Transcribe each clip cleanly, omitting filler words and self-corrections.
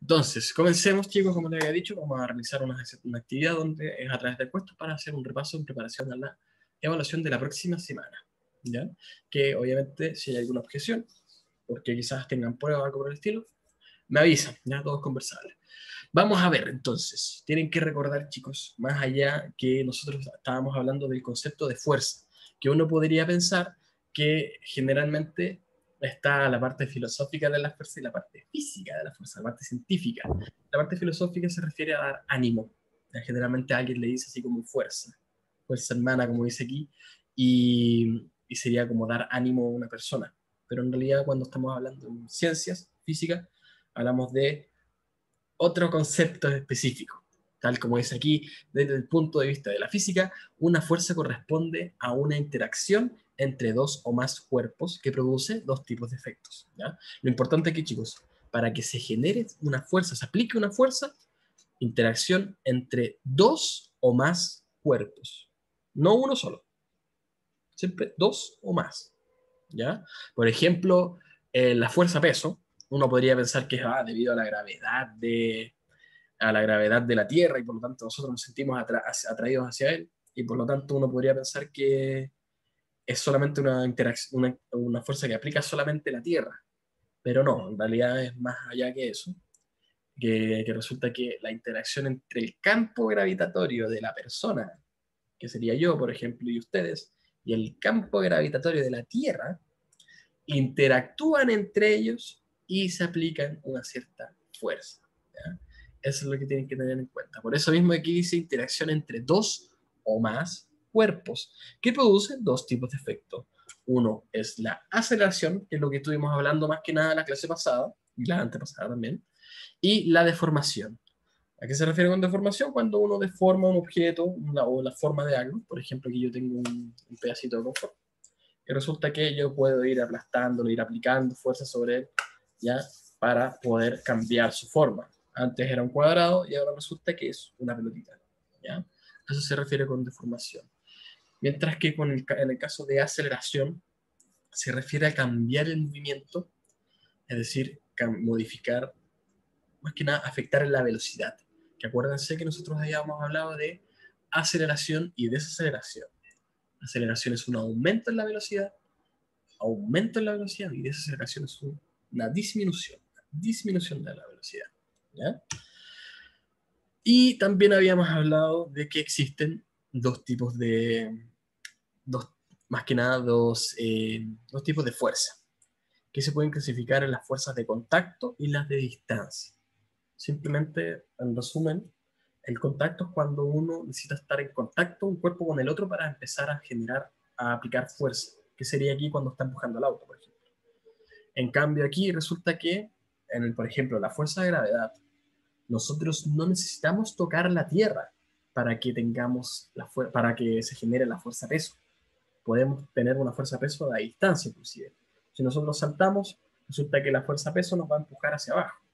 Entonces, comencemos, chicos, como les había dicho, vamos a realizar una actividad donde es a través de encuestas para hacer un repaso en preparación a la evaluación de la próxima semana, ¿ya? Que obviamente, si hay alguna objeción, porque quizás tengan pruebas o algo por el estilo, me avisan, ya todo es conversable. Vamos a ver, entonces, tienen que recordar, chicos, más allá que nosotros estábamos hablando del concepto de fuerza, que uno podría pensar que generalmente está la parte filosófica de la fuerza y la parte física de la fuerza, la parte científica. La parte filosófica se refiere a dar ánimo. Generalmente a alguien le dice así como fuerza, fuerza hermana, como dice aquí, y sería como dar ánimo a una persona. Pero en realidad cuando estamos hablando de ciencias, física, hablamos de otro concepto específico. Tal como dice aquí, desde el punto de vista de la física, una fuerza corresponde a una interacción entre dos o más cuerpos que produce dos tipos de efectos. ¿Ya? Lo importante aquí, chicos, para que se genere una fuerza, se aplique una fuerza, interacción entre dos o más cuerpos. No uno solo, siempre dos o más. ¿Ya? Por ejemplo, la fuerza peso, uno podría pensar que es debido a la gravedad de la Tierra y por lo tanto nosotros nos sentimos atraídos hacia él y por lo tanto uno podría pensar que es solamente una interacción, una fuerza que aplica solamente la Tierra, pero no, en realidad es más allá que eso, que resulta que la interacción entre el campo gravitatorio de la persona, que sería yo, por ejemplo, y ustedes, y el campo gravitatorio de la Tierra, interactúan entre ellos y se aplican una cierta fuerza. ¿Ya? Eso es lo que tienen que tener en cuenta. Por eso mismo aquí dice interacción entre dos o más cuerpos, que producen dos tipos de efectos. Uno es la aceleración, que es lo que estuvimos hablando más que nada en la clase pasada, y la antepasada también, y la deformación. ¿A qué se refiere con deformación? Cuando uno deforma un objeto o la forma de algo. Por ejemplo, aquí yo tengo un pedacito de confort y resulta que yo puedo ir aplastándolo, ir aplicando fuerza sobre él, ¿ya? Para poder cambiar su forma. Antes era un cuadrado y ahora resulta que es una pelotita, ¿ya? Eso se refiere con deformación. Mientras que en el caso de aceleración, se refiere a cambiar el movimiento, es decir, modificar, más que nada, afectar en la velocidad. Que acuérdense que nosotros habíamos hablado de aceleración y desaceleración. Aceleración es un aumento en la velocidad, aumento en la velocidad y desaceleración es una disminución de la velocidad. ¿Ya? Y también habíamos hablado de que existen dos tipos dos, más que nada, dos tipos de fuerza, que se pueden clasificar en las fuerzas de contacto y las de distancia. Simplemente, en resumen, el contacto es cuando uno necesita estar en contacto un cuerpo con el otro para empezar a generar, a aplicar fuerza, que sería aquí cuando está empujando el auto, por ejemplo. En cambio, aquí resulta que, por ejemplo, la fuerza de gravedad, nosotros no necesitamos tocar la Tierra para que para que se genere la fuerza peso. Podemos tener una fuerza peso a distancia, inclusive. Si nosotros saltamos, resulta que la fuerza peso nos va a empujar hacia abajo,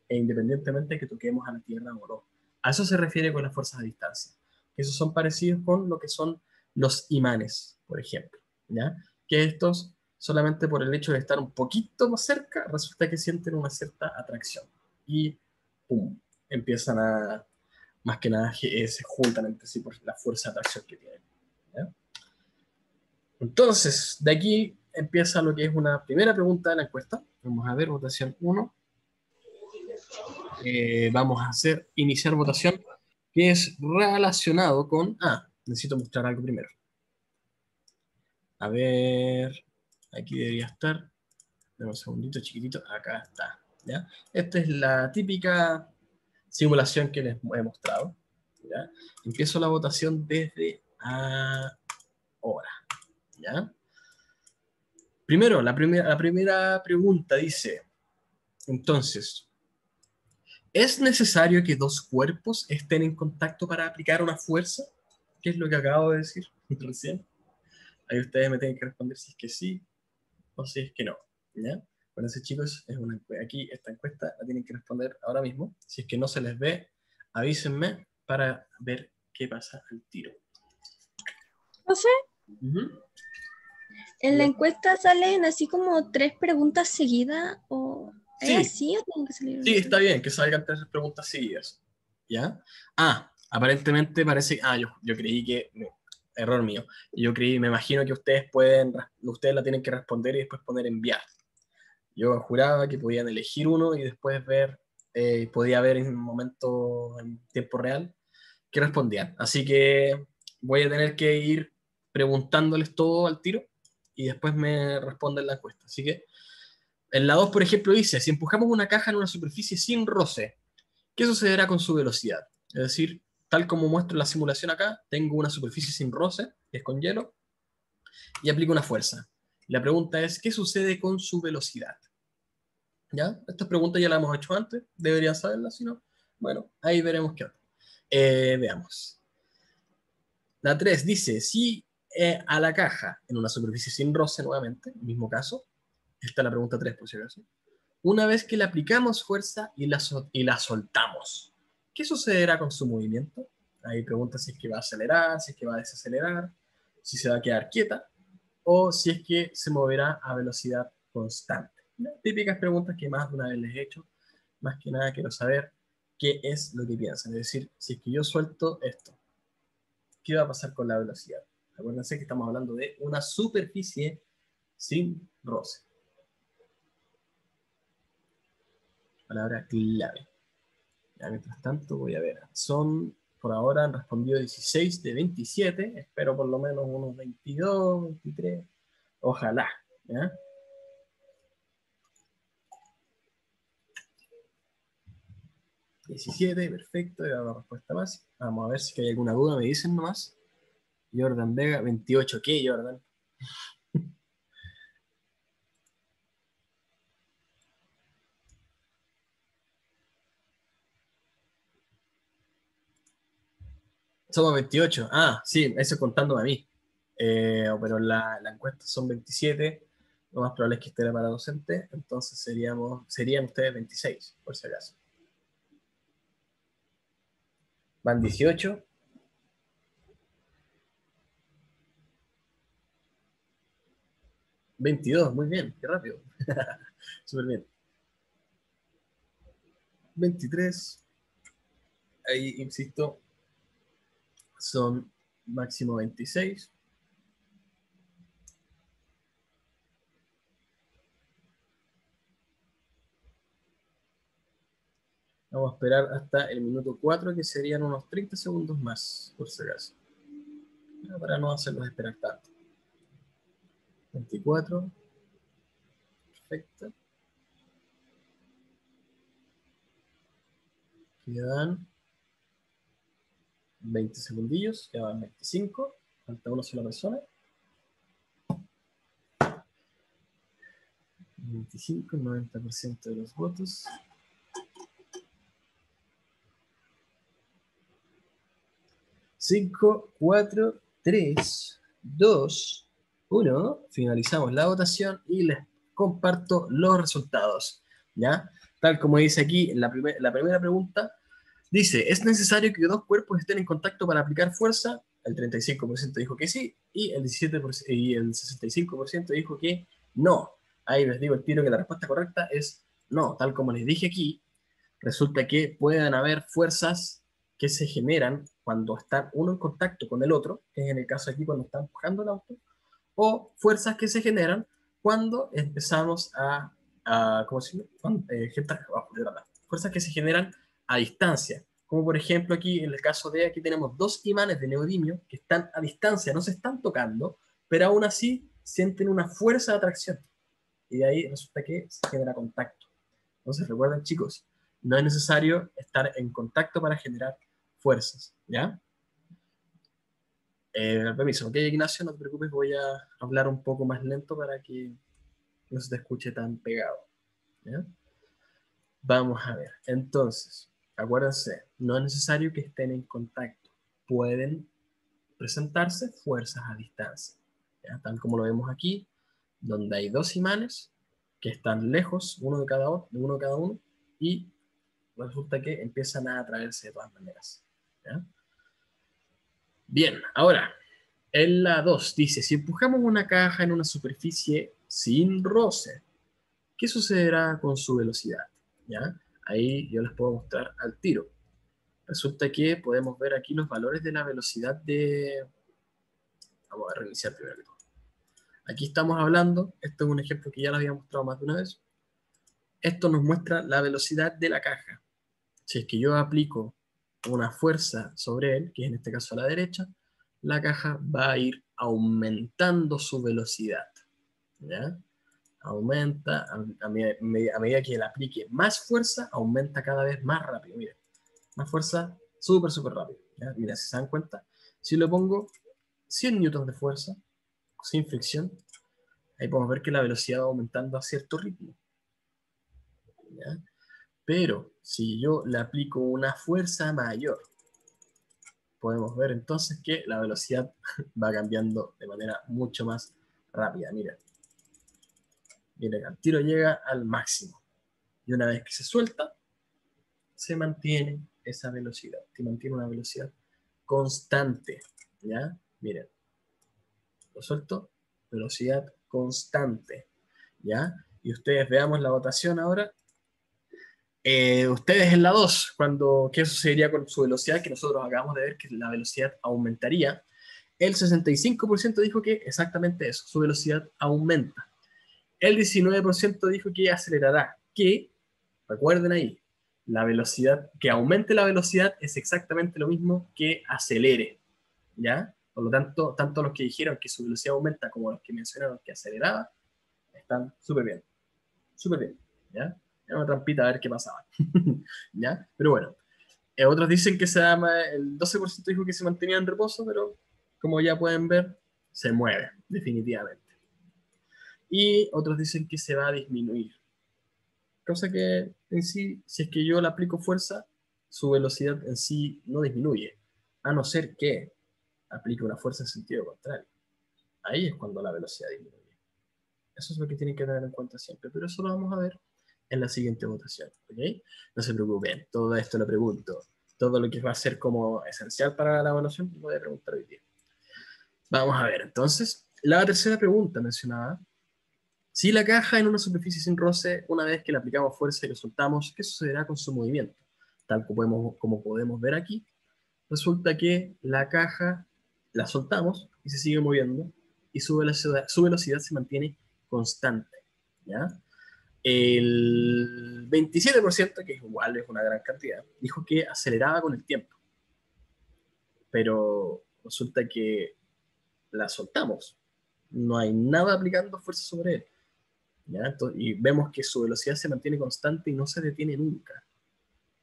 e independientemente de que toquemos a la Tierra o no. A eso se refiere con las fuerzas a distancia. Que esos son parecidos con lo que son los imanes, por ejemplo. ¿Ya? Que estos, solamente por el hecho de estar un poquito más cerca, resulta que sienten una cierta atracción. Y ¡pum! Empiezan a, más que nada, se juntan entre sí por la fuerza de atracción que tienen. ¿Ya? Entonces, de aquí empieza lo que es una primera pregunta de la encuesta. Vamos a ver, votación 1. Vamos a iniciar votación, que es relacionado con... necesito mostrar algo primero. A ver, aquí debería estar. Dame un segundito, chiquitito. Acá está. ¿Ya? Esta es la típica simulación que les he mostrado. ¿Ya? Empiezo la votación desde ahora. ¿Ya? Primero, la primera pregunta dice, entonces, ¿es necesario que dos cuerpos estén en contacto para aplicar una fuerza? ¿Qué es lo que acabo de decir recién? Ahí ustedes me tienen que responder si es que sí o si es que no. ¿Ya? Bueno, ese chicos, aquí esta encuesta la tienen que responder ahora mismo. Si es que no se les ve, avísenme para ver qué pasa al tiro. Profe, Ujú. en la encuesta salen así como tres preguntas seguidas o... ¿Es Sí, así o tengo que salir sí, una está pregunta? bien que salgan tres preguntas seguidas. ¿Ya? Aparentemente parece. Yo creí que. Error mío. Yo creí, me imagino que ustedes la tienen que responder y después poner enviar. Yo juraba que podían elegir uno y después podía ver en un momento, en tiempo real, que respondían. Así que voy a tener que ir preguntándoles todo al tiro y después me responden la encuesta. Así que en la 2 por ejemplo, dice, si empujamos una caja en una superficie sin roce, ¿qué sucederá con su velocidad? Es decir, tal como muestro en la simulación acá, tengo una superficie sin roce, que es con hielo, y aplico una fuerza. La pregunta es, ¿qué sucede con su velocidad? ¿Ya? Estas preguntas ya las hemos hecho antes, deberían saberlas, si no, bueno, ahí veremos qué onda. Veamos. La 3 dice, si a la caja en una superficie sin roce, nuevamente, mismo caso, esta es la pregunta 3 por si acaso, una vez que le aplicamos fuerza y la soltamos, ¿qué sucederá con su movimiento? Ahí pregunta si es que va a acelerar, si es que va a desacelerar, si se va a quedar quieta o si es que se moverá a velocidad constante. Las típicas preguntas que más de una vez les he hecho. Más que nada quiero saber qué es lo que piensan. Es decir, si es que yo suelto esto, ¿qué va a pasar con la velocidad? Acuérdense que estamos hablando de una superficie sin roce. Palabra clave. Ya, mientras tanto, voy a ver. Por ahora han respondido 16 de 27. Espero por lo menos unos 22, 23. Ojalá. ¿Ya? 17, perfecto. Y una respuesta más. Vamos a ver si hay alguna duda. Me dicen nomás. Jordan Vega, 28. ¿Qué, Jordan? Somos 28. Sí, eso contándome a mí. Pero la encuesta son 27. Lo más probable es que esté para docente. Entonces serían ustedes 26, por si acaso. Van 18. 22, muy bien, qué rápido. Súper bien. 23. Ahí, insisto, son máximo 26. Vamos a esperar hasta el minuto 4, que serían unos 30 segundos más, por si acaso. Para no hacerlos esperar tanto. 24. Perfecto. Quedan 20 segundillos, ya van 25. Falta una sola persona. 25, 90% de los votos. 5, 4, 3, 2, 1. Finalizamos la votación y les comparto los resultados. ¿Ya? Tal como dice aquí en la primera pregunta, dice, ¿es necesario que dos cuerpos estén en contacto para aplicar fuerza? El 35% dijo que sí y el 17% y el 65% dijo que no. Ahí les digo el tiro que la respuesta correcta es no. Tal como les dije aquí, resulta que pueden haber fuerzas que se generan cuando están uno en contacto con el otro, que es en el caso aquí cuando están empujando el auto, o fuerzas que se generan cuando empezamos ¿cómo se llama? Fuerzas que se generan a distancia. Como por ejemplo aquí, en el caso de aquí tenemos dos imanes de neodimio que están a distancia, no se están tocando, pero aún así sienten una fuerza de atracción. Y de ahí resulta que se genera contacto. Entonces recuerden chicos, no es necesario estar en contacto para generar fuerzas, ¿ya? Permiso, ok Ignacio, no te preocupes, voy a hablar un poco más lento para que no se te escuche tan pegado, ¿ya? Vamos a ver, entonces, acuérdense, no es necesario que estén en contacto, pueden presentarse fuerzas a distancia, ¿ya? Tal como lo vemos aquí, donde hay dos imanes que están lejos, uno de cada uno, y resulta que empiezan a atraerse de todas maneras, ¿ya? Bien, ahora, en la 2 dice, si empujamos una caja en una superficie sin roce, ¿Qué sucederá con su velocidad? ¿Ya? Ahí yo les puedo mostrar al tiro. Resulta que podemos ver aquí los valores de la velocidad de... Vamos a reiniciar primero que todo. Aquí estamos hablando, esto es un ejemplo que ya lo había mostrado más de una vez. Esto nos muestra la velocidad de la caja. Si es que yo aplico una fuerza sobre él, que es en este caso a la derecha, la caja va a ir aumentando su velocidad. ¿Ya? Aumenta, a medida que le aplique más fuerza, aumenta cada vez más rápido. Miren, más fuerza, súper, súper rápido. ¿Ya? Mira, si se dan cuenta, si le pongo 100 newtons de fuerza, sin fricción, ahí podemos ver que la velocidad va aumentando a cierto ritmo. ¿Ya? Pero si yo le aplico una fuerza mayor, podemos ver entonces que la velocidad va cambiando de manera mucho más rápida. Miren, miren, al tiro llega al máximo. Y una vez que se suelta, se mantiene esa velocidad, se mantiene una velocidad constante. ¿Ya? Miren, lo suelto, velocidad constante. ¿Ya? Y ustedes veamos la votación ahora. Ustedes en la 2, ¿qué sucedería con su velocidad? Que nosotros acabamos de ver que la velocidad aumentaría. El 65% dijo que exactamente eso, su velocidad aumenta. El 19% dijo que acelerará, que, recuerden ahí, la velocidad, que aumente la velocidad es exactamente lo mismo que acelere, ¿ya? Por lo tanto, tanto los que dijeron que su velocidad aumenta como los que mencionaron que aceleraba, están súper bien, ¿ya? Era una trampita a ver qué pasaba, ¿ya? Pero bueno, otros dicen que el 12% dijo que se mantenía en reposo, pero como ya pueden ver, se mueve, definitivamente. Y otros dicen que se va a disminuir. Cosa que en sí, si es que yo le aplico fuerza, su velocidad en sí no disminuye, a no ser que aplique una fuerza en sentido contrario. Ahí es cuando la velocidad disminuye. Eso es lo que tienen que tener en cuenta siempre, pero eso lo vamos a ver en la siguiente votación, ¿ok? No se preocupen, todo esto lo pregunto. Todo lo que va a ser como esencial para la evaluación, lo voy a preguntar hoy día. Vamos a ver, entonces, la tercera pregunta mencionaba, si la caja en una superficie sin roce, una vez que le aplicamos fuerza y lo soltamos, ¿qué sucederá con su movimiento? Tal como podemos ver aquí, resulta que la caja la soltamos y se sigue moviendo y su velocidad se mantiene constante, ¿ya? El 27%, que igual es una gran cantidad, dijo que aceleraba con el tiempo, pero resulta que la soltamos. No hay nada aplicando fuerza sobre él. ¿Ya? Y vemos que su velocidad se mantiene constante y no se detiene nunca.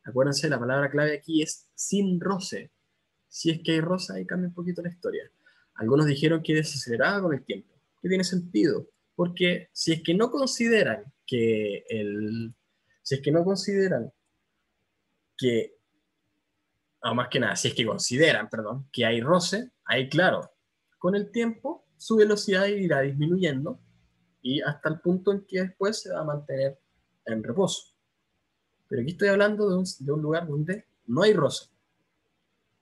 Acuérdense, la palabra clave aquí es sin roce. Si es que hay roce, ahí cambia un poquito la historia. Algunos dijeron que desaceleraba con el tiempo, que tiene sentido, porque si es que no consideran si es que no consideran que, o más que nada, si es que consideran, perdón, que hay roce, ahí claro, con el tiempo su velocidad irá disminuyendo y hasta el punto en que después se va a mantener en reposo. Pero aquí estoy hablando de un lugar donde no hay roce.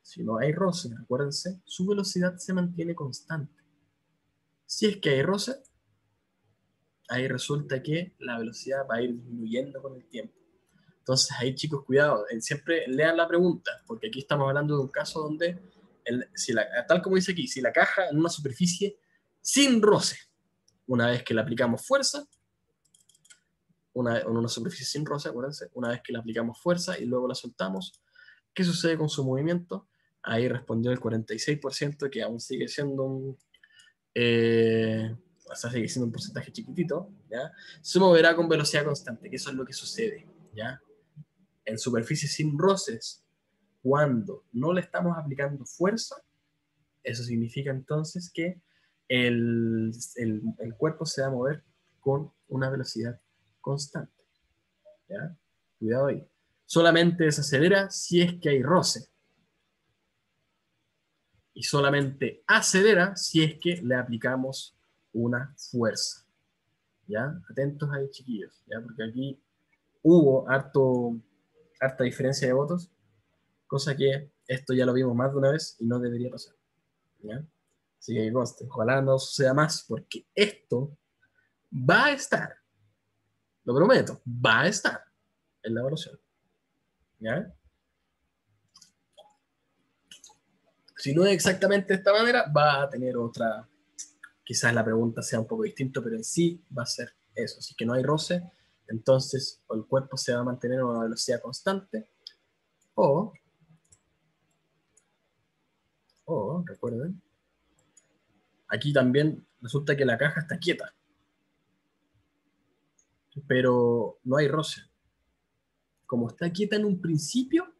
Si no hay roce, acuérdense, su velocidad se mantiene constante. Si es que hay roce, ahí resulta que la velocidad va a ir disminuyendo con el tiempo. Entonces ahí chicos, cuidado, siempre lean la pregunta, porque aquí estamos hablando de un caso donde, tal como dice aquí, si la caja en una superficie sin roce, una vez que le aplicamos fuerza, en una superficie sin roce, acuérdense, una vez que le aplicamos fuerza y luego la soltamos, ¿qué sucede con su movimiento? Ahí respondió el 46%, que aún sigue siendo o sea, sigue siendo un porcentaje chiquitito, ¿ya? Se moverá con velocidad constante, que eso es lo que sucede, ¿ya? En superficies sin roces, cuando no le estamos aplicando fuerza, eso significa entonces que el cuerpo se va a mover con una velocidad constante, ¿ya? Cuidado ahí. Solamente desacelera si es que hay roce. Y solamente acelera si es que le aplicamos una fuerza. ¿Ya? Atentos ahí, chiquillos, ¿ya? Porque aquí hubo harta diferencia de votos, cosa que esto ya lo vimos más de una vez y no debería pasar, ¿ya? Así que conste, ojalá no suceda más, porque esto va a estar Lo prometo, va a estar en la evaluación. ¿Ya? Si no es exactamente de esta manera, va a tener otra, quizás la pregunta sea un poco distinta, pero en sí va a ser eso. Si que no hay roce, entonces o el cuerpo se va a mantener a una velocidad constante, o, recuerden, aquí también resulta que la caja está quieta, pero no hay roce. Como está quieta en un principio,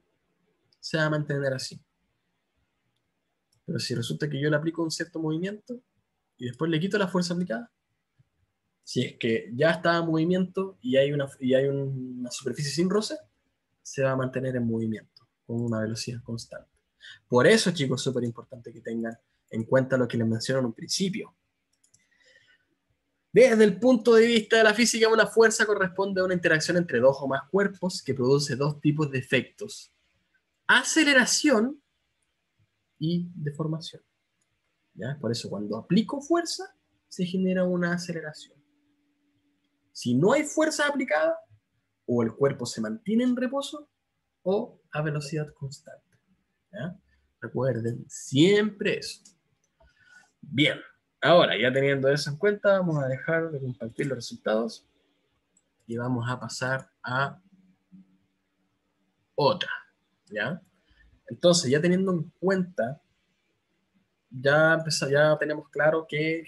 se va a mantener así. Pero si resulta que yo le aplico un cierto movimiento y después le quito la fuerza aplicada, si es que ya está en movimiento y hay una superficie sin roce, se va a mantener en movimiento con una velocidad constante. Por eso, chicos, es súper importante que tengan en cuenta lo que les mencioné en un principio. Desde el punto de vista de la física, una fuerza corresponde a una interacción entre dos o más cuerpos que produce dos tipos de efectos: aceleración y deformación. ¿Ya? Por eso, cuando aplico fuerza, se genera una aceleración. Si no hay fuerza aplicada, o el cuerpo se mantiene en reposo, o a velocidad constante. ¿Ya? Recuerden siempre eso. Bien, ahora ya teniendo eso en cuenta, vamos a dejar de compartir los resultados y vamos a pasar a otra. ¿Ya? Entonces, ya teniendo en cuenta, ya tenemos claro que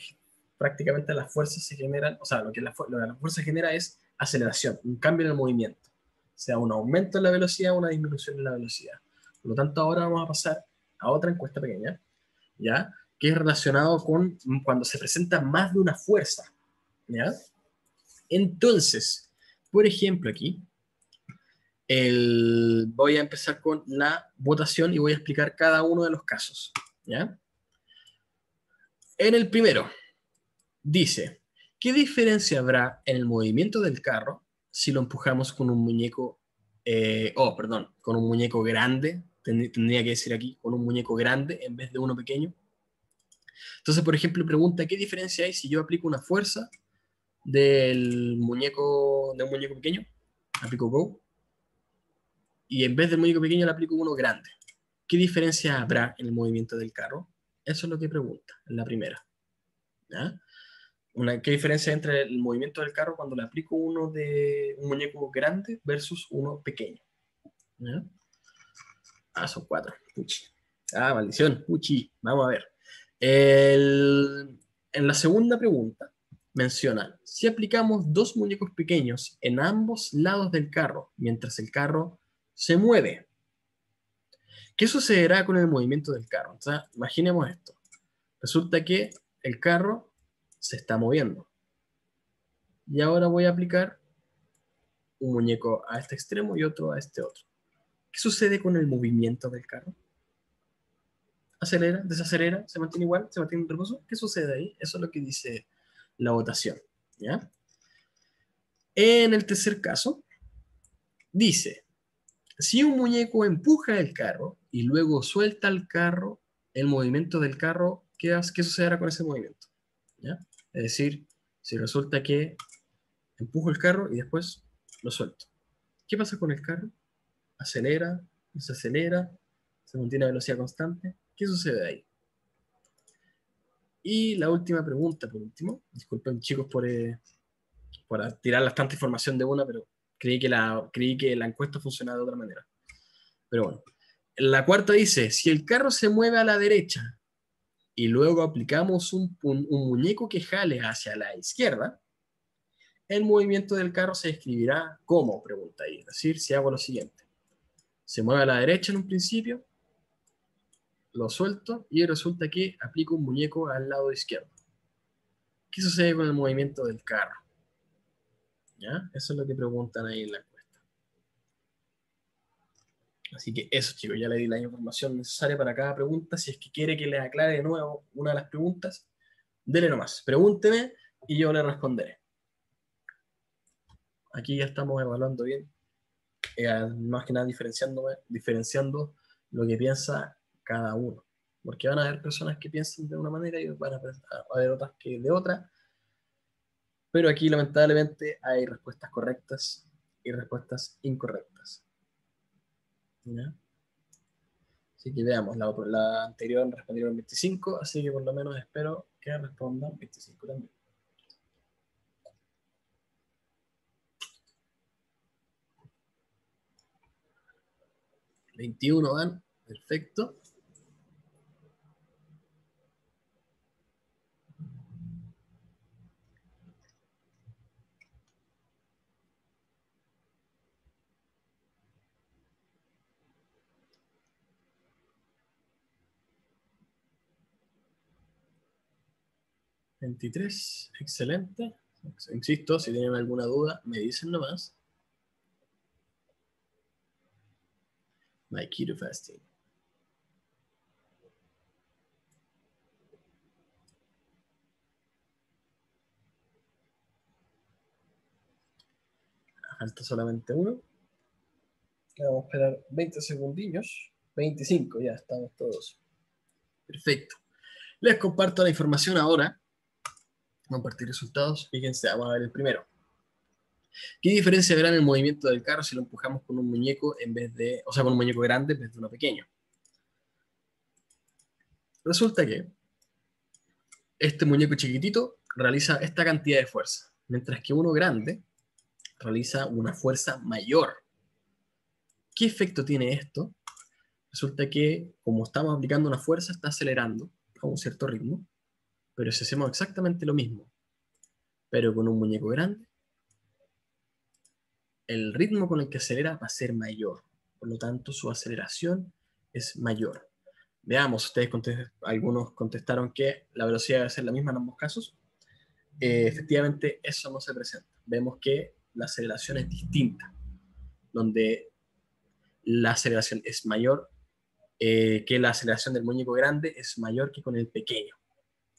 prácticamente las fuerzas se generan, o sea, lo que lo que la fuerza genera es aceleración, un cambio en el movimiento, sea un aumento en la velocidad o una disminución en la velocidad. Por lo tanto, ahora vamos a pasar a otra encuesta pequeña, ¿ya? Que es relacionado con cuando se presenta más de una fuerza, ¿ya? Entonces, por ejemplo, aquí, voy a empezar con la votación y voy a explicar cada uno de los casos, ¿ya? En el primero, dice, ¿qué diferencia habrá en el movimiento del carro si lo empujamos con un muñeco, perdón, con un muñeco grande? Tendría que decir aquí, con un muñeco grande en vez de uno pequeño. Entonces, por ejemplo, pregunta, ¿qué diferencia hay si yo aplico una fuerza de un muñeco pequeño? Aplico Go, y en vez del muñeco pequeño le aplico uno grande. ¿Qué diferencia habrá en el movimiento del carro? Eso es lo que pregunta en la primera. ¿Ya? ¿Qué diferencia hay entre el movimiento del carro cuando le aplico uno de un muñeco grande versus uno pequeño? ¿Ya? Son cuatro. Puchi. Maldición. Puchi. Vamos a ver. En la segunda pregunta menciona, si aplicamos dos muñecos pequeños en ambos lados del carro mientras el carro se mueve, ¿qué sucederá con el movimiento del carro? O sea, imaginemos esto. Resulta que el carro se está moviendo. Y ahora voy a aplicar un muñeco a este extremo y otro a este otro. ¿Qué sucede con el movimiento del carro? ¿Acelera? ¿Desacelera? ¿Se mantiene igual? ¿Se mantiene en reposo? ¿Qué sucede ahí? Eso es lo que dice la votación. ¿Ya? En el tercer caso, dice, si un muñeco empuja el carro y luego suelta el carro, el movimiento del carro, ¿qué sucederá con ese movimiento? ¿Ya? Es decir, si resulta que empujo el carro y después lo suelto. ¿Qué pasa con el carro? ¿Acelera? ¿Desacelera? ¿Se mantiene a velocidad constante? ¿Qué sucede ahí? Y la última pregunta, por último. Disculpen, chicos, por tirar tanta información de una, pero creí que la encuesta funcionaba de otra manera. Pero bueno. La cuarta dice, si el carro se mueve a la derecha y luego aplicamos un muñeco que jale hacia la izquierda, el movimiento del carro se describirá como, pregunta ahí. Es decir, si hago lo siguiente. Se mueve a la derecha en un principio, lo suelto y resulta que aplico un muñeco al lado izquierdo. ¿Qué sucede con el movimiento del carro? ¿Ya? Eso es lo que preguntan ahí en la encuesta. Así que eso, chicos, ya le di la información necesaria para cada pregunta. Si es que quiere que le aclare de nuevo una de las preguntas, dele nomás. Pregúnteme y yo le responderé. Aquí ya estamos evaluando bien, más que nada diferenciando lo que piensa cada uno. Porque van a haber personas que piensan de una manera y van a haber otras que de otra. Pero aquí lamentablemente hay respuestas correctas y respuestas incorrectas. ¿Ya? Así que veamos, la anterior respondieron 25, así que por lo menos espero que respondan 25 también. 21 van, perfecto. $23, excelente. Insisto, si tienen alguna duda, me dicen nomás. My keto fasting. Falta solamente uno. Vamos a esperar 20 segundillos. 25, ya estamos todos. Perfecto. Les comparto la información ahora. Compartir resultados. Fíjense, vamos a ver el primero. ¿Qué diferencia verá en el movimiento del carro si lo empujamos con un muñeco en vez de, o sea, con un muñeco grande en vez de uno pequeño? Resulta que este muñeco chiquitito realiza esta cantidad de fuerza, mientras que uno grande realiza una fuerza mayor. ¿Qué efecto tiene esto? Resulta que, como estamos aplicando una fuerza, está acelerando a un cierto ritmo, pero si hacemos exactamente lo mismo, pero con un muñeco grande, el ritmo con el que acelera va a ser mayor. Por lo tanto, su aceleración es mayor. Veamos, algunos contestaron que la velocidad debe ser la misma en ambos casos. Efectivamente, eso no se presenta. Vemos que la aceleración es distinta, donde la aceleración es mayor, que la aceleración del muñeco grande es mayor que con el pequeño.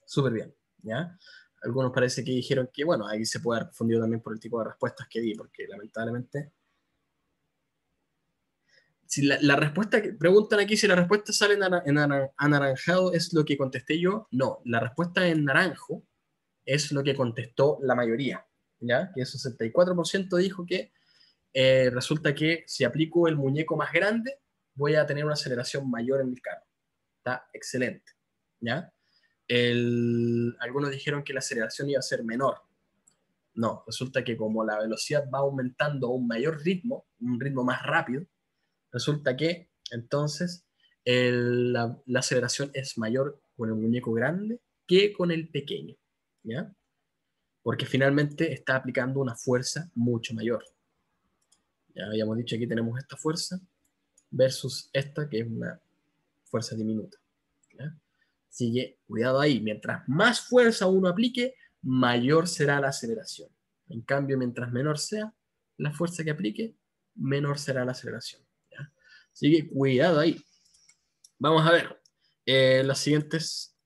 Súper bien, ¿ya? Algunos parece que dijeron que, bueno, ahí se puede haber confundido también por el tipo de respuestas que di, porque lamentablemente si la respuesta que preguntan aquí si la respuesta sale en anaranjado es lo que contesté yo, no, la respuesta en naranjo es lo que contestó la mayoría, ¿ya? Que el 64% dijo que resulta que si aplico el muñeco más grande voy a tener una aceleración mayor en el carro. Está excelente, ¿ya? Algunos dijeron que la aceleración iba a ser menor. No, resulta que como la velocidad va aumentando a un mayor ritmo, un ritmo más rápido, resulta que entonces la aceleración es mayor con el muñeco grande que con el pequeño, ¿ya? Porque finalmente está aplicando una fuerza mucho mayor. Ya habíamos dicho, aquí tenemos esta fuerza versus esta que es una fuerza diminuta, ¿ya? Así que cuidado ahí, mientras más fuerza uno aplique, mayor será la aceleración. En cambio, mientras menor sea la fuerza que aplique, menor será la aceleración, ¿ya? Así que cuidado ahí. Vamos a ver las siguientes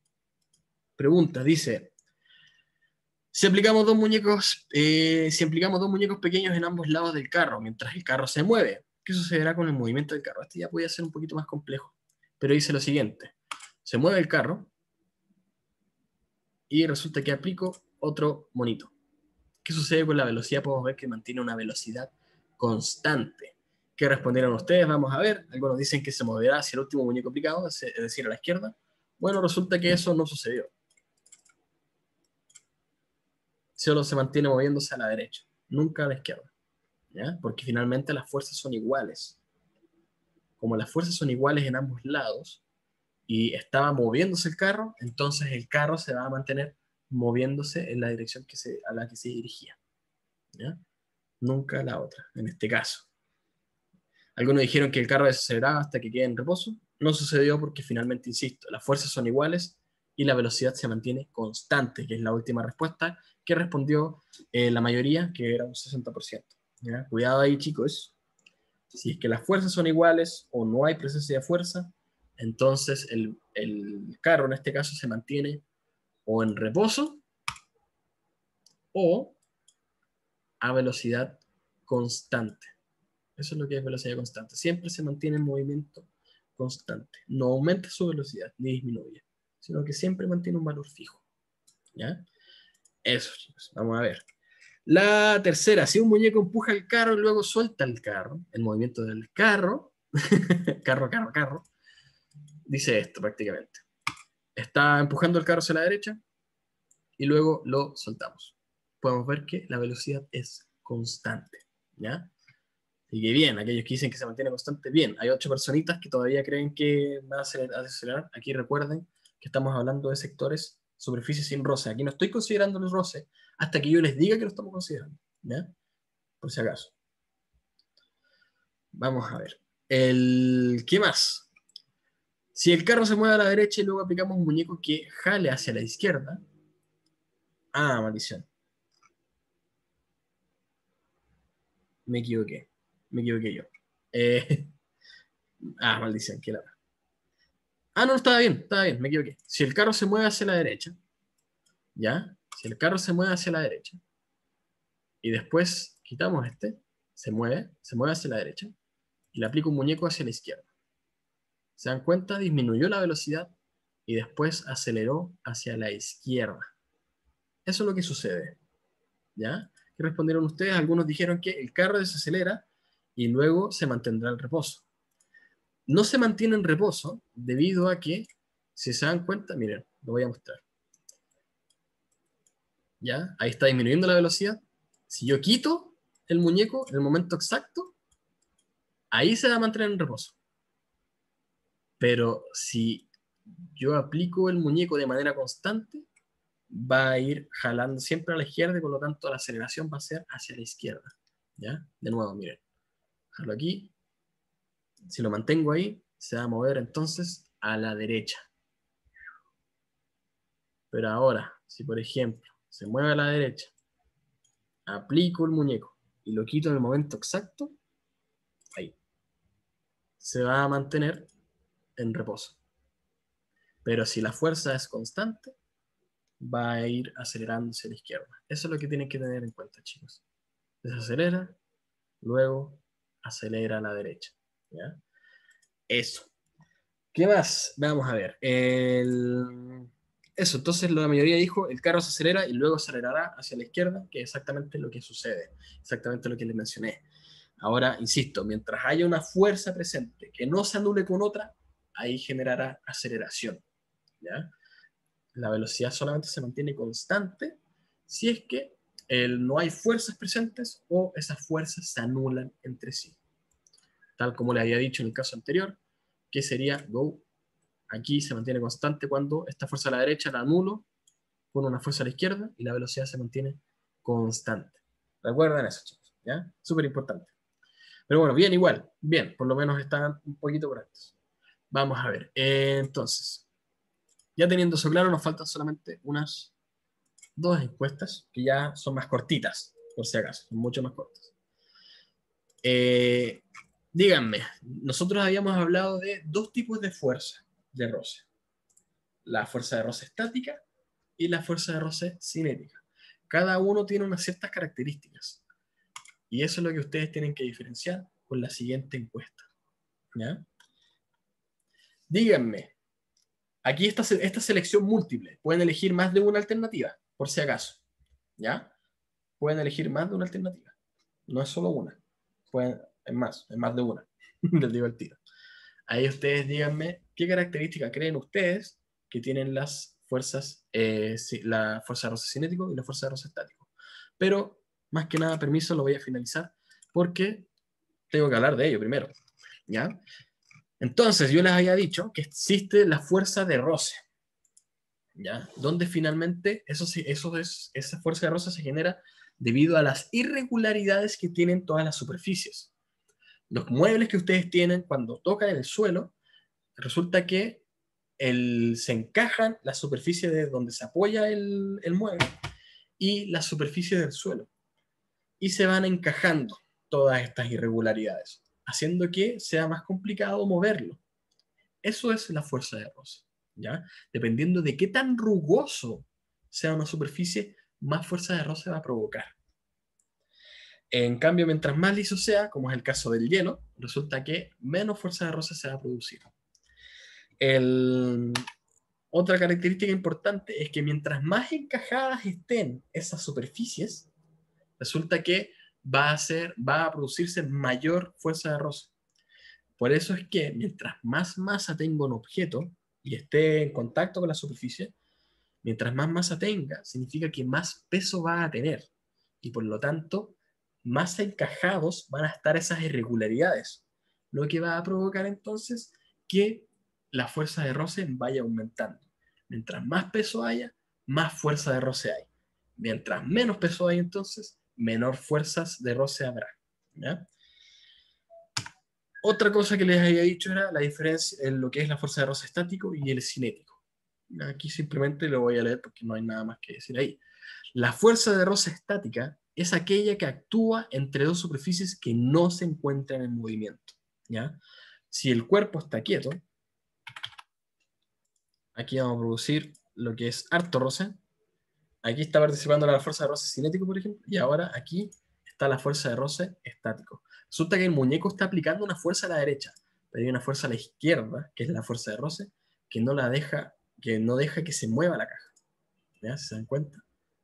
preguntas. Dice, si aplicamos si aplicamos dos muñecos pequeños en ambos lados del carro, mientras el carro se mueve, ¿qué sucederá con el movimiento del carro? Este ya puede ser un poquito más complejo, pero dice lo siguiente. Se mueve el carro y resulta que aplico otro monito. ¿Qué sucede con la velocidad? Podemos ver que mantiene una velocidad constante. ¿Qué respondieron ustedes? Vamos a ver. Algunos dicen que se moverá hacia el último muñeco aplicado, es decir, a la izquierda. Bueno, resulta que eso no sucedió. Solo se mantiene moviéndose a la derecha, nunca a la izquierda, ¿ya? Porque finalmente las fuerzas son iguales. Como las fuerzas son iguales en ambos lados y estaba moviéndose el carro, entonces el carro se va a mantener moviéndose en la dirección a la que se dirigía, ¿ya? Nunca a la otra, en este caso. Algunos dijeron que el carro desaceleraba hasta que quede en reposo. No sucedió porque finalmente, insisto, las fuerzas son iguales y la velocidad se mantiene constante, que es la última respuesta que respondió la mayoría, que era un 60%. ¿Ya? Cuidado ahí, chicos. Si es que las fuerzas son iguales o no hay presencia de fuerza, entonces el carro en este caso se mantiene o en reposo o a velocidad constante. Eso es lo que es velocidad constante. Siempre se mantiene en movimiento constante. No aumenta su velocidad ni disminuye, sino que siempre mantiene un valor fijo. ¿Ya? Eso, chicos. Vamos a ver. La tercera, si un muñeco empuja el carro y luego suelta el carro, el movimiento del carro, carro, dice esto prácticamente. Está empujando el carro hacia la derecha y luego lo soltamos. Podemos ver que la velocidad es constante, ¿ya? Y que bien, aquellos que dicen que se mantiene constante, bien. Hay 8 personitas que todavía creen que va a acelerar. Aquí recuerden que estamos hablando de sectores, superficies sin roce. Aquí no estoy considerando el roce hasta que yo les diga que lo estamos considerando, ¿ya? Por si acaso. Vamos a ver. ¿Qué más? Si el carro se mueve a la derecha y luego aplicamos un muñeco que jale hacia la izquierda. Ah, maldición. Me equivoqué. Me equivoqué yo. Eh, maldición, qué la. No, estaba bien, me equivoqué. Si el carro se mueve hacia la derecha, ¿ya? Si el carro se mueve hacia la derecha y después quitamos se mueve hacia la derecha y le aplico un muñeco hacia la izquierda. ¿Se dan cuenta? Disminuyó la velocidad y después aceleró hacia la izquierda. Eso es lo que sucede, ¿ya? ¿Qué respondieron ustedes? Algunos dijeron que el carro desacelera y luego se mantendrá en reposo. No se mantiene en reposo debido a que, si se dan cuenta, miren, lo voy a mostrar. ¿Ya? Ahí está disminuyendo la velocidad. Si yo quito el muñeco en el momento exacto, ahí se va a mantener en reposo. Pero si yo aplico el muñeco de manera constante, va a ir jalando siempre a la izquierda y por lo tanto la aceleración va a ser hacia la izquierda. ¿Ya? De nuevo, miren. Jalo aquí. Si lo mantengo ahí, se va a mover entonces a la derecha. Pero ahora, si por ejemplo se mueve a la derecha, aplico el muñeco y lo quito en el momento exacto, ahí se va a mantener en reposo. Pero si la fuerza es constante, va a ir acelerándose a la izquierda. Eso es lo que tienen que tener en cuenta, chicos. Desacelera, luego acelera a la derecha. ¿Ya? Eso. ¿Qué más? Vamos a ver. Eso, entonces la mayoría dijo, el carro se acelera y luego acelerará hacia la izquierda, que es exactamente lo que sucede, exactamente lo que les mencioné. Ahora, insisto, mientras haya una fuerza presente que no se anule con otra, ahí generará aceleración. ¿Ya? La velocidad solamente se mantiene constante si es que no hay fuerzas presentes o esas fuerzas se anulan entre sí. Tal como le había dicho en el caso anterior, que sería go. Aquí se mantiene constante cuando esta fuerza a la derecha la anulo con una fuerza a la izquierda y la velocidad se mantiene constante. ¿Recuerdan eso, chicos? ¿Ya? Súper importante. Pero bueno, bien igual. Bien, por lo menos están un poquito correctos. Vamos a ver. Entonces, ya teniendo eso claro, nos faltan solamente unas 2 encuestas que ya son más cortitas, por si acaso, son mucho más cortas. Eh, díganme, nosotros habíamos hablado de 2 tipos de fuerza de roce. La fuerza de roce estática y la fuerza de roce cinética. Cada uno tiene unas ciertas características. Y eso es lo que ustedes tienen que diferenciar con la siguiente encuesta. ¿Ya? Díganme, aquí esta selección múltiple, pueden elegir más de una alternativa, por si acaso. ¿Ya? Pueden elegir más de una alternativa. No es solo una. Es más de una. Les digo el tiro. Ahí ustedes díganme qué característica creen ustedes que tienen las fuerzas, la fuerza de roce cinético y la fuerza de roce estático. Pero, más que nada, permiso, lo voy a finalizar porque tengo que hablar de ello primero. ¿Ya? Entonces, yo les había dicho que existe la fuerza de roce. ¿Ya? Donde finalmente esa fuerza de roce se genera debido a las irregularidades que tienen todas las superficies. Los muebles que ustedes tienen cuando tocan el suelo, resulta que se encajan la superficie de donde se apoya el mueble y la superficie del suelo. Y se van encajando todas estas irregularidades, haciendo que sea más complicado moverlo. Eso es la fuerza de roce, ¿ya? Dependiendo de qué tan rugoso sea una superficie, más fuerza de roce va a provocar. En cambio, mientras más liso sea, como es el caso del hielo, resulta que menos fuerza de roce se va a producir. Otra característica importante es que mientras más encajadas estén esas superficies, resulta que va a producirse mayor fuerza de roce. Por eso es que mientras más masa tenga un objeto y esté en contacto con la superficie, mientras más masa tenga, significa que más peso va a tener. Y por lo tanto, más encajados van a estar esas irregularidades. Lo que va a provocar entonces que la fuerza de roce vaya aumentando. Mientras más peso haya, más fuerza de roce hay. Mientras menos peso hay, entonces, menor fuerzas de roce habrá. ¿Ya? Otra cosa que les había dicho era la diferencia en lo que es la fuerza de roce estático y el cinético. Aquí simplemente lo voy a leer porque no hay nada más que decir ahí. La fuerza de roce estática es aquella que actúa entre dos superficies que no se encuentran en movimiento. ¿Ya? Si el cuerpo está quieto, aquí vamos a producir lo que es harto roce. Aquí está participando la fuerza de roce cinético, por ejemplo, y ahora aquí está la fuerza de roce estático. Resulta que el muñeco está aplicando una fuerza a la derecha, pero hay una fuerza a la izquierda, que es la fuerza de roce, que no deja que se mueva la caja. ¿Ya? ¿Se dan cuenta?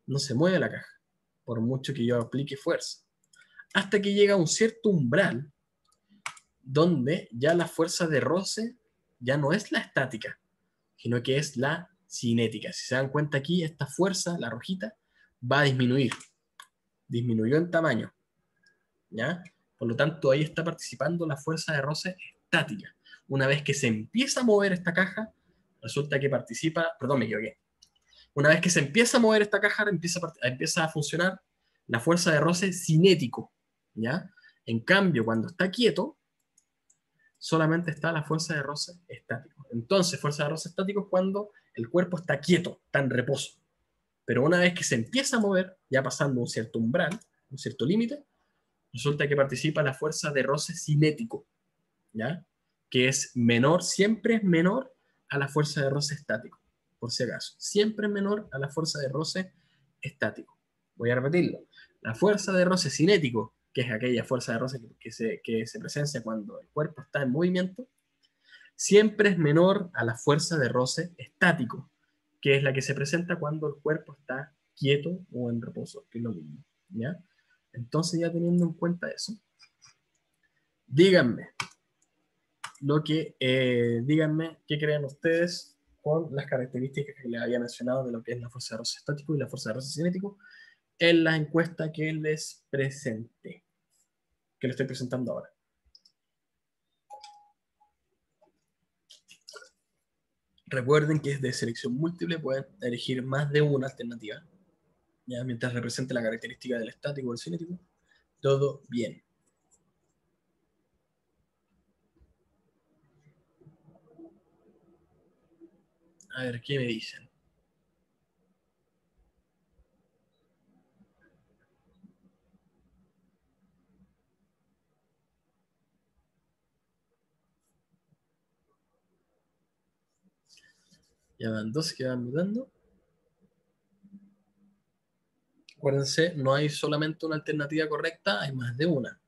No se mueve la caja, por mucho que yo aplique fuerza. Hasta que llega a un cierto umbral, donde ya la fuerza de roce ya no es la estática, sino que es la cinética. Si se dan cuenta aquí, esta fuerza, la rojita, va a disminuir. Disminuyó en tamaño. ¿Ya? Por lo tanto, ahí está participando la fuerza de roce estática. Una vez que se empieza a mover esta caja, resulta que participa, perdón, me equivoqué. Una vez que se empieza a mover esta caja, empieza a funcionar la fuerza de roce cinético. ¿Ya? En cambio, cuando está quieto, solamente está la fuerza de roce estático. Entonces, fuerza de roce estático es cuando el cuerpo está quieto, está en reposo. Pero una vez que se empieza a mover, ya pasando un cierto umbral, un cierto límite, resulta que participa la fuerza de roce cinético, ¿ya? Que es menor, siempre es menor a la fuerza de roce estático, por si acaso. Siempre es menor a la fuerza de roce estático. Voy a repetirlo. La fuerza de roce cinético, que es aquella fuerza de roce que se presencia cuando el cuerpo está en movimiento, siempre es menor a la fuerza de roce estático, que es la que se presenta cuando el cuerpo está quieto o en reposo, que es lo mismo. ¿Ya? Entonces, ya teniendo en cuenta eso, díganme díganme qué creen ustedes con las características que les había mencionado de lo que es la fuerza de roce estático y la fuerza de roce cinético en la encuesta que les presenté, que les estoy presentando ahora. Recuerden que es de selección múltiple, pueden elegir más de una alternativa, ya mientras represente la característica del estático o del cinético, todo bien. A ver, ¿qué me dicen? Ya van dos que van votando. Acuérdense, no hay solamente una alternativa correcta, hay más de una.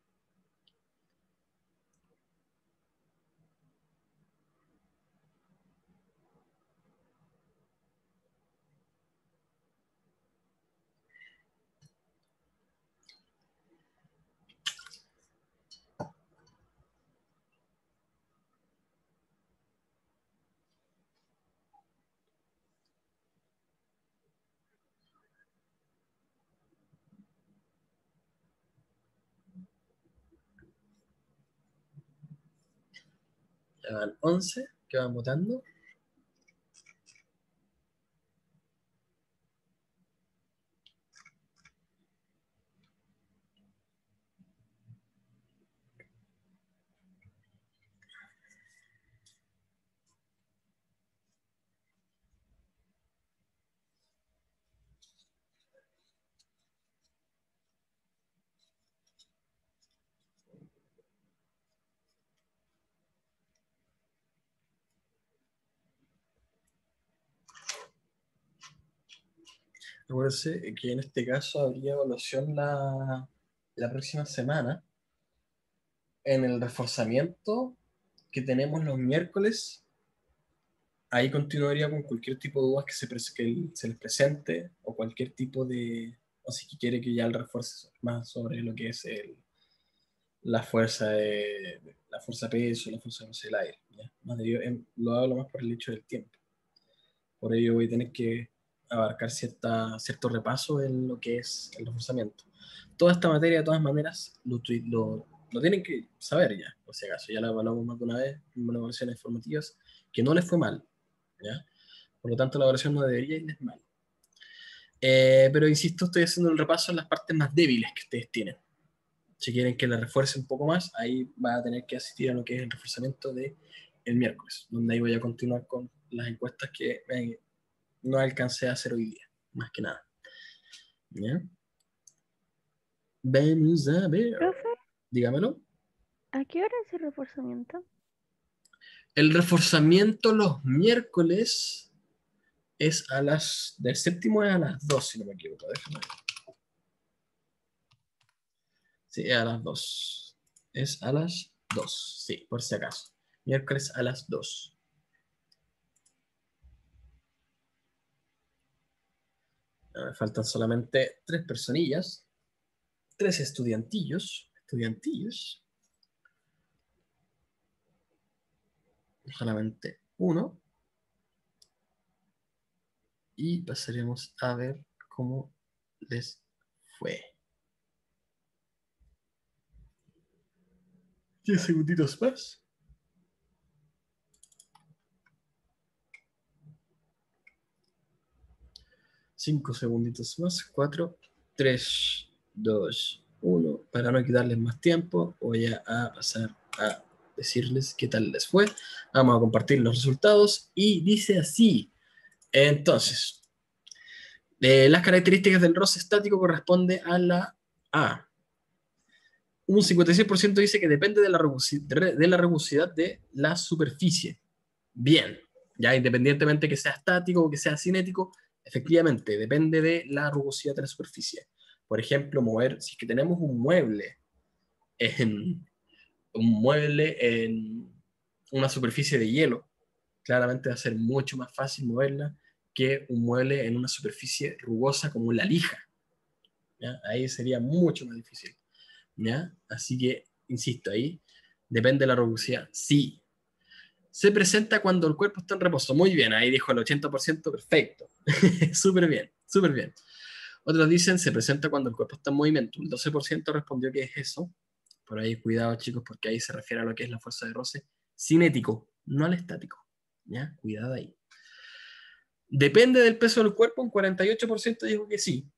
Ya van 11 que van votando. Acuérdense que en este caso habría evaluación la próxima semana en el reforzamiento que tenemos los miércoles. Ahí continuaría con cualquier tipo de dudas que se les presente o cualquier tipo de Así que quiere que ya el refuerce más sobre lo que es la fuerza la fuerza peso, la fuerza del aire. ¿Ya? Lo hablo más por el hecho del tiempo. Por ello voy a tener que abarcar cierto repaso en lo que es el reforzamiento. Toda esta materia, de todas maneras, lo tienen que saber ya, por si acaso. Ya la evaluamos más de una vez en evaluaciones formativas, que no les fue mal. ¿Ya? Por lo tanto, la evaluación no debería irles mal. Pero insisto, estoy haciendo el repaso en las partes más débiles que ustedes tienen. Si quieren que la refuerce un poco más, ahí va a tener que asistir a lo que es el reforzamiento de el miércoles, donde ahí voy a continuar con las encuestas que no alcancé a hacer hoy día, más que nada. ¿Ya? Vamos a ver. Profe, Dígamelo. ¿a qué hora es el reforzamiento? El reforzamiento los miércoles es del séptimo es a las 2, si no me equivoco. Déjame ver. Sí, es a las 2. Es a las 2, sí, por si acaso. Miércoles a las 2. Me faltan solamente 3 personillas, 3 estudiantillos, solamente uno, y pasaremos a ver cómo les fue. 10 segunditos más. 5 segunditos más. 4, 3, 2, 1. Para no quitarles más tiempo, voy a pasar a decirles qué tal les fue. Vamos a compartir los resultados y dice así. Entonces, las características del roce estático corresponde a la A. Un 56% dice que depende de la rugosidad de la superficie. Bien, ya independientemente que sea estático o que sea cinético, efectivamente depende de la rugosidad de la superficie. Por ejemplo, si es que tenemos en, un mueble en una superficie de hielo, claramente va a ser mucho más fácil moverla que un mueble en una superficie rugosa como la lija. ¿Ya? Ahí sería mucho más difícil. ¿Ya? Así que, insisto, ahí depende de la rugosidad. Sí. Se presenta cuando el cuerpo está en reposo. Muy bien, ahí dijo el 80%, perfecto. Súper bien, súper bien. Otros dicen, se presenta cuando el cuerpo está en movimiento. El 12% respondió que es eso. Por ahí, cuidado, chicos, porque ahí se refiere a lo que es la fuerza de roce cinético, no al estático. ¿Ya? Cuidado ahí. Depende del peso del cuerpo, un 48% dijo que sí.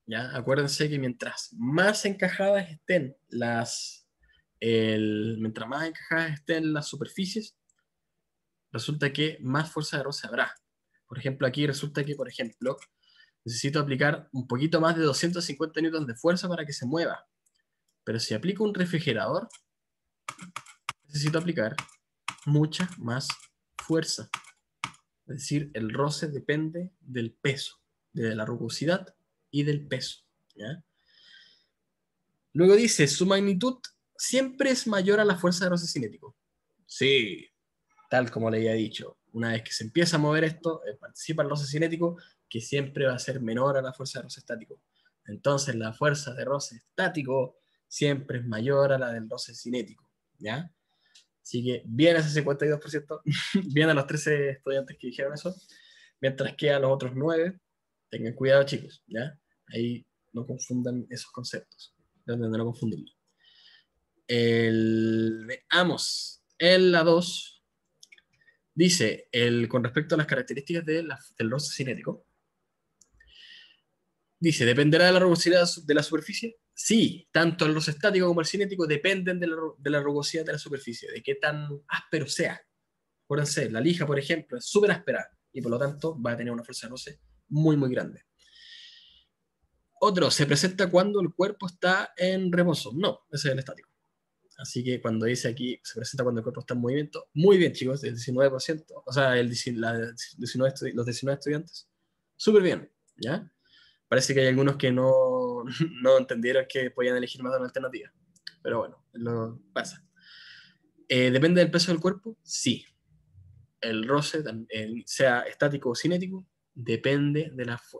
¿Ya? Acuérdense que mientras más encajadas estén mientras más encajadas estén las superficies, resulta que más fuerza de roce habrá. Por ejemplo, aquí resulta que, por ejemplo, necesito aplicar un poquito más de 250 newtons de fuerza para que se mueva. Pero si aplico un refrigerador, necesito aplicar mucha más fuerza. Es decir, el roce depende del peso, de la rugosidad y del peso. ¿Ya? Luego dice, su magnitud siempre es mayor a la fuerza de roce cinético. Sí, tal como le había dicho. Una vez que se empieza a mover esto, participa el roce cinético, que siempre va a ser menor a la fuerza de roce estático. Entonces, la fuerza de roce estático siempre es mayor a la del roce cinético. ¿Ya? Así que bien ese 52%, bien a los 13 estudiantes que dijeron eso, mientras que a los otros 9, tengan cuidado chicos, ¿ya? Ahí no confundan esos conceptos, donde no confundirlo. Veamos, en la 2 dice, con respecto a las características del roce cinético, dice, ¿dependerá de la rugosidad de la superficie? Sí, tanto el roce estático como el cinético dependen de la rugosidad de la superficie, de qué tan áspero sea. Acuérdense, la lija, por ejemplo, es súper áspera y por lo tanto va a tener una fuerza de roce muy, muy grande. Otro, se presenta cuando el cuerpo está en reposo. No, ese es el estático. Así que cuando dice aquí, se presenta cuando el cuerpo está en movimiento, muy bien, chicos, el 19%, o sea, los 19 estudiantes, súper bien, ¿ya? Parece que hay algunos que no, no entendieron que podían elegir más de una alternativa, pero bueno, lo pasa. ¿Depende del peso del cuerpo? Sí. El roce, sea estático o cinético, depende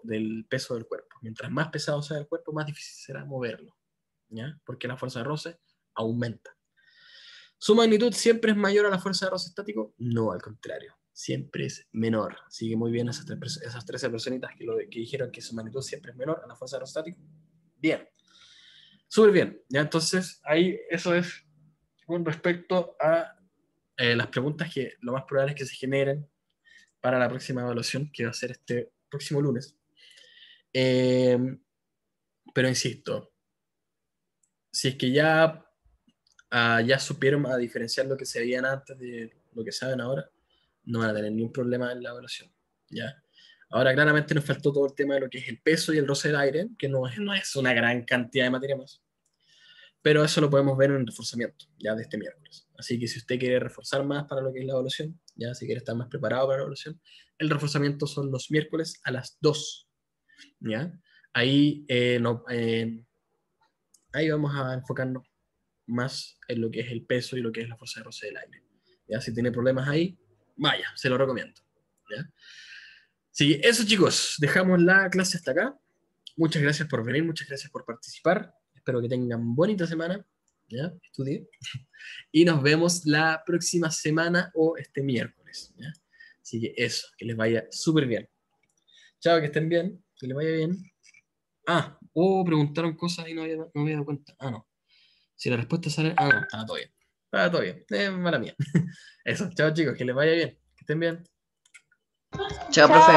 del peso del cuerpo. Mientras más pesado sea el cuerpo, más difícil será moverlo, ¿ya? Porque la fuerza de roce aumenta. ¿Su magnitud siempre es mayor a la fuerza de roce estático? No, al contrario, siempre es menor. Sigue muy bien esas 13 personitas que dijeron que su magnitud siempre es menor a la fuerza de roce estático. Bien, súper bien. ¿Ya? Entonces, ahí eso es con respecto a las preguntas que lo más probable es que se generen para la próxima evaluación, que va a ser este próximo lunes. Pero insisto, si es que ya supieron a diferenciar lo que se veían antes de lo que saben ahora, no van a tener ningún problema en la evaluación, ¿ya? Ahora, claramente nos faltó todo el tema de lo que es el peso y el roce del aire, que no es una gran cantidad de materia más, pero eso lo podemos ver en el reforzamiento, ya de este miércoles. Así que si usted quiere reforzar más para lo que es la evaluación, ya si quiere estar más preparado para la evaluación, el reforzamiento son los miércoles a las 2, ¿ya? Ahí, ahí vamos a enfocarnos más en lo que es el peso y lo que es la fuerza de roce del aire. ¿Ya? Si tiene problemas ahí, vaya, se lo recomiendo. ¿Ya? Sí, eso chicos, dejamos la clase hasta acá. Muchas gracias por venir, muchas gracias por participar. Espero que tengan bonita semana. ¿Ya? Estudie. Y nos vemos la próxima semana o este miércoles. ¿Ya? Así que eso, que les vaya súper bien. Chao, que estén bien, que les vaya bien. Preguntaron cosas y no me había dado cuenta. No. Si la respuesta sale. No, estaba todo bien. Estaba todo bien. Mala mía. Eso, chao chicos, que les vaya bien. Que estén bien. Chao, profe.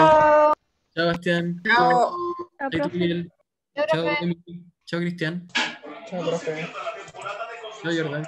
Chao, Bastián. Chao. Ah, Chao, profe. Miguel. Chao, Emily. Chao, Cristian. Chao, profe. Chao, Jordan.